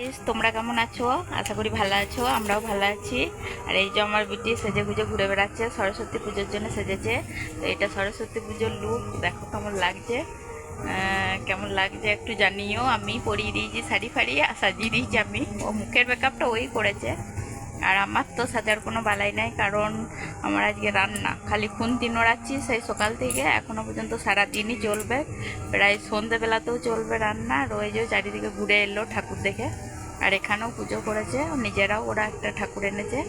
Guys, তোমরা কেমন আছো? আশা করি ভালো আছো। আমরাও ভালো আছি। আর এই যে আমার বিটি সেজে গুজে ঘুরে বেড়াচ্ছে, সরস্বতী পুজোর জন্য সেজেছে। তো এটা সরস্বতী পুজোর লুক, দেখো কেমন লাগছে। কেমন লাগছে একটু জানিও। আমি পরিয়ে দিয়েছি শাড়ি ফাড়ি, সাজিয়ে দিয়েছি আমি। ও মুখের মেকআপটা ওই করেছে। আর আমার তো সাজার কোনো বালাই নাই, কারণ আমার আজকে রান্না খালি খুন্তি নড়াচ্ছি সেই সকাল থেকে এখনও পর্যন্ত সারাদিনই চলবে। প্রায় সন্ধেবেলাতেও চলবে রান্না। রয়েছেও চারিদিকে ঘুরে এলো ঠাকুর দেখে। আর এখানেও পুজো করেছে নিজেরাও, ওরা একটা ঠাকুর এনেছে।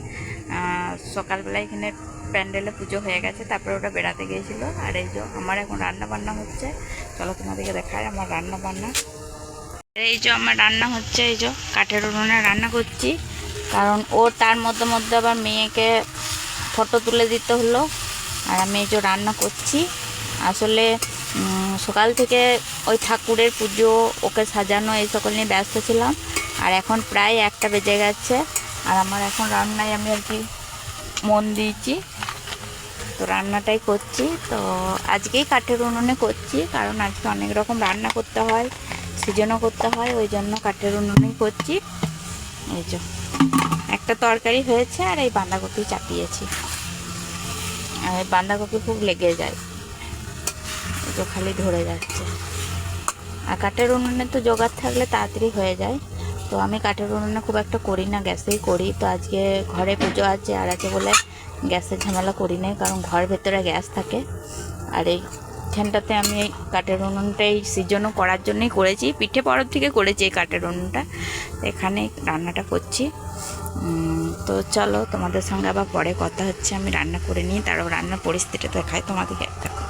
সকালবেলা এখানে প্যান্ডেলে পুজো হয়ে গেছে, তারপরে ওরা বেড়াতে গিয়েছিলো। আর এই যে আমার এখন রান্না বান্না হচ্ছে। চলো তোমাদেরকে দেখায় আমার রান্না বান্না। এই যে আমার রান্না হচ্ছে, এই যে কাঠের উনুনে রান্না করছি, কারণ ও তার মধ্যে মধ্যে আবার মেয়েকে ফটো তুলে দিতে হলো। আর আমি এই যে রান্না করছি। আসলে সকাল থেকে ওই ঠাকুরের পুজো, ওকে সাজানো, এই সকল নিয়ে ব্যস্ত ছিলাম। আর এখন প্রায় 1টা বেজে গেছে। আর আমার এখন রান্নায় আমি আর কি মন দিয়েছি, তো রান্নাটাই করছি। তো আজকেই কাঠের উনুনে করছি, কারণ আজকে অনেক রকম রান্না করতে হয়, সিজনও করতে হয়, ওই জন্য কাঠের উনুনেই করছি। এই যে একটা তরকারি হয়েছে, আর এই বাঁধাকপি চাপিয়েছি। আর বাঁধাকপি খুব লেগে যায়, এই যে খালি ধরে যাচ্ছে। আর কাঠের উনুনে তো জোগাড় থাকলে তাড়াতাড়ি হয়ে যায়। তো আমি কাঠের উনুনে খুব একটা করি না, গ্যাসেই করি। তো আজকে ঘরে পুজো আছে আর আছে বলে গ্যাসের ঝামেলা করি না, কারণ ঘরের ভেতরে গ্যাস থাকে। আর এইখানটাতে আমি এই কাঠের উনুনটাই সিজনও করার জন্যই করেছি, পিঠে পরব থেকে করেছি এই কাঠের উনুনটা। এখানে রান্নাটা করছি। তো চলো তোমাদের সঙ্গে আবার পরে কথা হচ্ছে। আমি রান্না করে নিই, তারপর রান্নার পরিস্থিতিটা দেখাই তোমাদেরকে। দেখো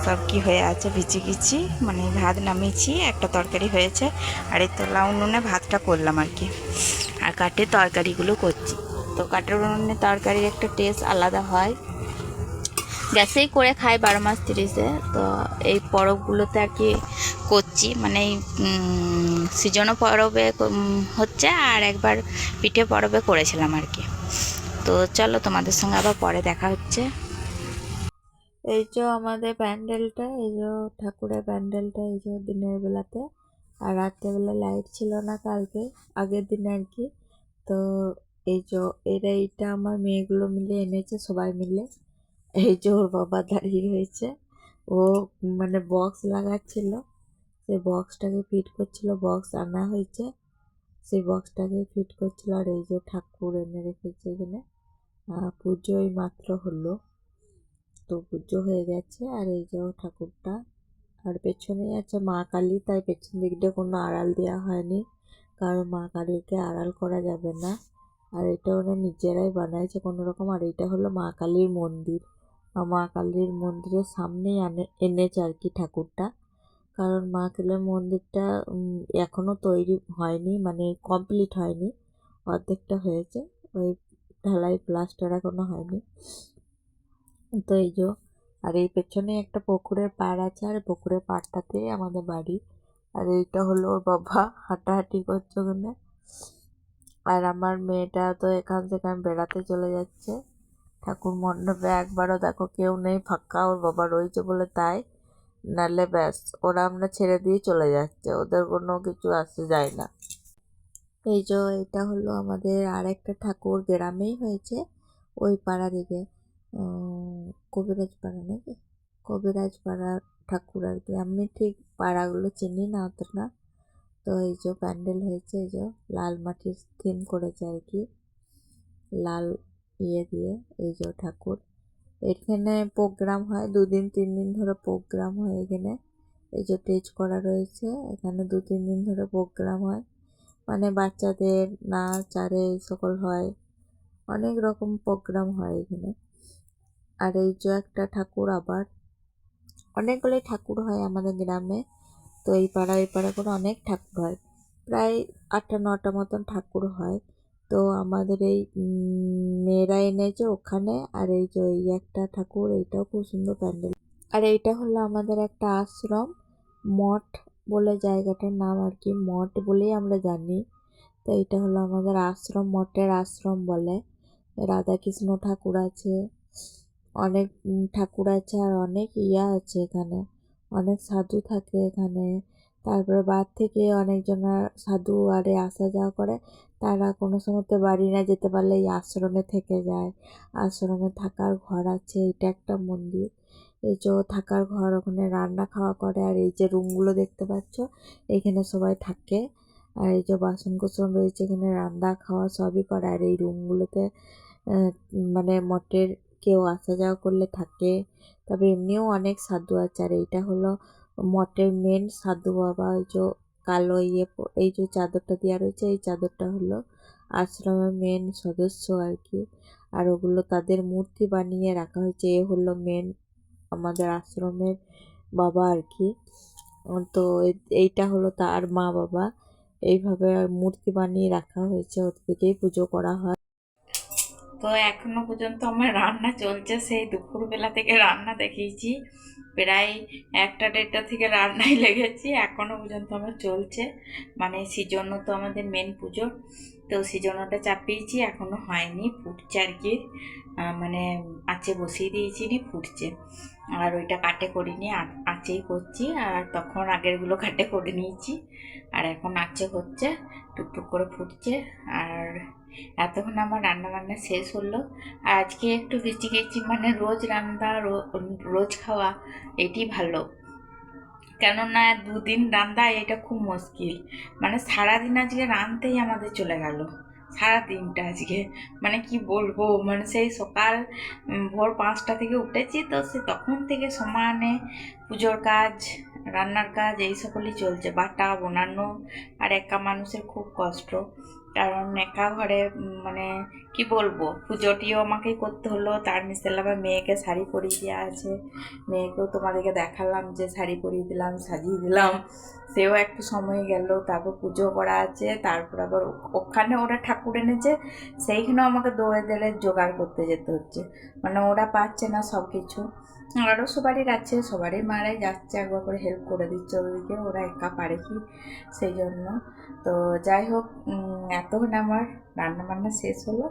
সব কী হয়ে আছে, ভিচি গিচি, মানে ভাত নামিয়েছি, একটা তরকারি হয়েছে। আর এই তোলা উনুনে ভাতটা করলাম আর কি, আর কাঠের তরকারিগুলো করছি। তো কাঠের উনুনে তরকারির একটা টেস্ট আলাদা হয়। গ্যাসেই করে খাই 12 মাস 30-এ। তো এই পরবগুলোতে আর কি করছি, মানে এই সিজনও পরবে হচ্ছে, আর একবার পিঠে পরবে করেছিলাম আর কি। তো চলো তোমাদের সঙ্গে আবার পরে দেখা হচ্ছে। এই যে আমাদের প্যান্ডেলটা, এই যে ঠাকুরের প্যান্ডেলটা, এই যে দিনের বেলাতে। আর রাত্রেবেলা লাইট ছিল না কালকে, আগের দিনে আর কি। তো এই যে এইটা আমার মেয়েগুলো মিলে এনেছে, সবাই মিলে। এই যে ওর বাবা দাঁড়িয়ে রয়েছে, ও মানে বক্স লাগাচ্ছিল, সেই বক্সটাকে ফিট করছিল। বক্স আনা হয়েছে, সেই বক্সটাকে ফিট করছিল। আর এই যে ঠাকুর এনে রেখেছে এখানে। পুজোই মাত্র হলো, তো পুজো হয়ে গেছে। আর এই যে ঠাকুরটা, আর পেছনেই আছে মা কালী, তাই পেছন দিকটা কোনো আড়াল দেওয়া হয়নি, কারণ মা কালীকে আড়াল করা যাবে না। আর এটা ওরা নিজেরাই বানাইছে কোনো রকম। আর এটা হলো মা কালীর মন্দির, মা কালীর মন্দিরের সামনেই এনেছে আর কি ঠাকুরটা। কারণ মা কালীর মন্দিরটা এখনও তৈরি হয়নি, মানে কমপ্লিট হয়নি, অর্ধেকটা হয়েছে, ওই ঢালাই প্লাস্টার এখনো হয়নি। তো এই যে, আর এই পেছনে একটা পুকুরের পাড় আছে, আর পুকুরের পাড়টাতেই আমাদের বাড়ি। আর এইটা হলো ওর বাবা হাঁটাহাঁটি করছে ওখানে। আর আমার মেয়েটা তো এখান থেকে বেড়াতে চলে যাচ্ছে। ঠাকুর মণ্ডপে একবারও দেখো কেউ নেই, ফাঁকা, ওর বাবা রয়েছে বলে তাই, নাহলে ব্যাস ওরা আমরা ছেড়ে দিয়ে চলে যাচ্ছে, ওদের কোনো কিছু আসে যায় না। এই যে এটা হলো আমাদের আর একটা ঠাকুর, গ্রামেই হয়েছে, ওই পাড়া দিকে, কবিরাজ পাড়া নাকি, কবিরাজ পাড়ার ঠাকুর আর কি। আমি ঠিক পাড়াগুলো চিনি না অতটা। তো এই যে প্যান্ডেল হয়েছে, এই যে লাল মাটির থিম করেছে আর কি, লাল ইয়ে দিয়ে। এই যে ঠাকুর, এখানে প্রোগ্রাম হয় 2 দিন 3 দিন ধরে প্রোগ্রাম হয় এখানে। এই যে স্টেজ করা রয়েছে, এখানে 2-3 দিন ধরে প্রোগ্রাম হয়, মানে বাচ্চাদের নাচ আর এই সকল হয়, অনেক রকম প্রোগ্রাম হয় এখানে। আর এই যে একটা ঠাকুর, আবার অনেকগুলোই ঠাকুর হয় আমাদের গ্রামে। তো এই পাড়া করে অনেক ঠাকুর হয়, প্রায় 8টা 9টা মতন ঠাকুর হয়। তো আমাদের এই মেয়েরা এনেছে ওখানে। আর এই যে এই একটা ঠাকুর, এইটাও খুব সুন্দর প্যান্ডেল। আর এইটা হলো আমাদের একটা আশ্রম, মঠ বলে জায়গাটার নাম আর কি, মঠ বলেই আমরা জানি। তো এইটা হলো আমাদের আশ্রম, মঠের আশ্রম বলে। রাধাকৃষ্ণ ঠাকুর আছে, অনেক ঠাকুর আছে, আর অনেক ইয়া আছে এখানে, অনেক সাধু থাকে এখানে। তারপরে বাইরে থেকে অনেকজনা সাধু আরে আসা যাওয়া করে, তারা কোনো সময়তে বাড়ি না যেতে পারলে এই আশ্রমে থেকে যায়। আশ্রমে থাকার ঘর আছে, এটা একটা মন্দির। এই যে থাকার ঘর, ওখানে রান্না খাওয়া করে। আর এই যে রুমগুলো দেখতে পাচ্ছ, এখানে সবাই থাকে। আর এই যে বাসন কোসন রয়েছে, এখানে রান্না খাওয়া সবই করে। আর এই রুমগুলোতে মানে মঠের কেউ আসা যাওয়া করলে থাকে। তবে এমনিও অনেক সাধু আছে। আর এইটা হলো মঠের মেন সাধু বাবা। এই যে কালো এই যে চাদরটা দেওয়া রয়েছে, এই চাদরটা হলো আশ্রমের মেন সদস্য আর কি। আর ওগুলো তাদের মূর্তি বানিয়ে রাখা হয়েছে। এ হলো মেন আমাদের আশ্রমের বাবা আর কি। তো এইটা হলো তার মা বাবা। এইভাবে মূর্তি বানিয়ে রাখা হয়েছে, ওদেরকেই পুজো করা হয়। তো এখনো পর্যন্ত আমার রান্না চলছে, সেই দুপুরবেলা থেকে রান্না দেখিয়েছি, প্রায় 1টা 1:30 থেকে রান্নায় লেগেছি, এখনো পর্যন্ত আমার চলছে। মানে সিজন্য তো আমাদের মেন পুজো, তো সিজনটা চাপিয়েছি, এখনো হয়নি, ফুটছে আর কি। মানে আঁচে বসিয়ে দিয়েছি, নি ফুটছে। আর ওইটা কাটে করিনি, আঁচেই করছি। আর তখন আগেরগুলো কাটে করে নিয়েছি, আর এখন আঁচে হচ্ছে, টুকটুক করে ফুটছে। আর এতক্ষণ আমার রান্না বান্না শেষ হলো। আর আজকে একটু বেঁচে গেছি, মানে রোজ রান্না রোজ খাওয়া এটি ভালো। কেননা 2 দিন রান্না এটা খুব মুশকিল। মানে সারাদিন আজকে রাঁধতেই আমাদের চলে গেল, সারা দিনটা আজকে। মানে কি বলবো, মানে সেই সকাল ভোর 5টা থেকে উঠেছি, তো সে তখন থেকে সমানে পুজোর কাজ, রান্নার কাজ এই সকলই চলছে, বাটা বানানো। আর একা মানুষের খুব কষ্ট, কারণ একা ঘরে মানে কি বলবো, পুজোটিও আমাকেই করতে হলো। তার মিশে আবার মেয়েকে শাড়ি পরিয়ে দেওয়া আছে, মেয়েকেও তোমাদেরকে দেখালাম যে শাড়ি পরিয়ে দিলাম, সাজিয়ে দিলাম, সেও একটু সময় গেল। তারপর পুজো করা আছে, তারপর আবার ওখানে ওরা ঠাকুর এনেছে, সেইখানেও আমাকে দৌড়ে দৌড়ে জোগাড় করতে যেতে হচ্ছে। মানে ওরা পাচ্ছে না সব কিছু, আরও সবারই আছে, সবারই মারাই যাচ্ছে, একবার করে হেল্প করে দিচ্ছে ওদেরকে, ওরা একা পারে কি, সেই জন্য। তো যাই হোক, এতক্ষণ আমার রান্না বান্না শেষ হলো।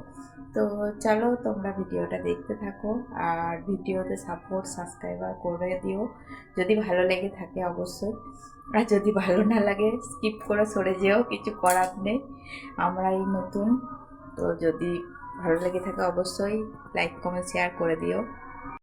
তো চলো তোমরা ভিডিওটা দেখতে থাকো, আর ভিডিওতে সাপোর্ট সাবস্ক্রাইবার করে দিও যদি ভালো লেগে থাকে অবশ্যই। আর যদি ভালো না লাগে স্কিপ করে সরে যেও, কিছু করার নেই, আমরা এই নতুন। তো যদি ভালো লেগে থাকে অবশ্যই লাইক কমেন্ট শেয়ার করে দিও।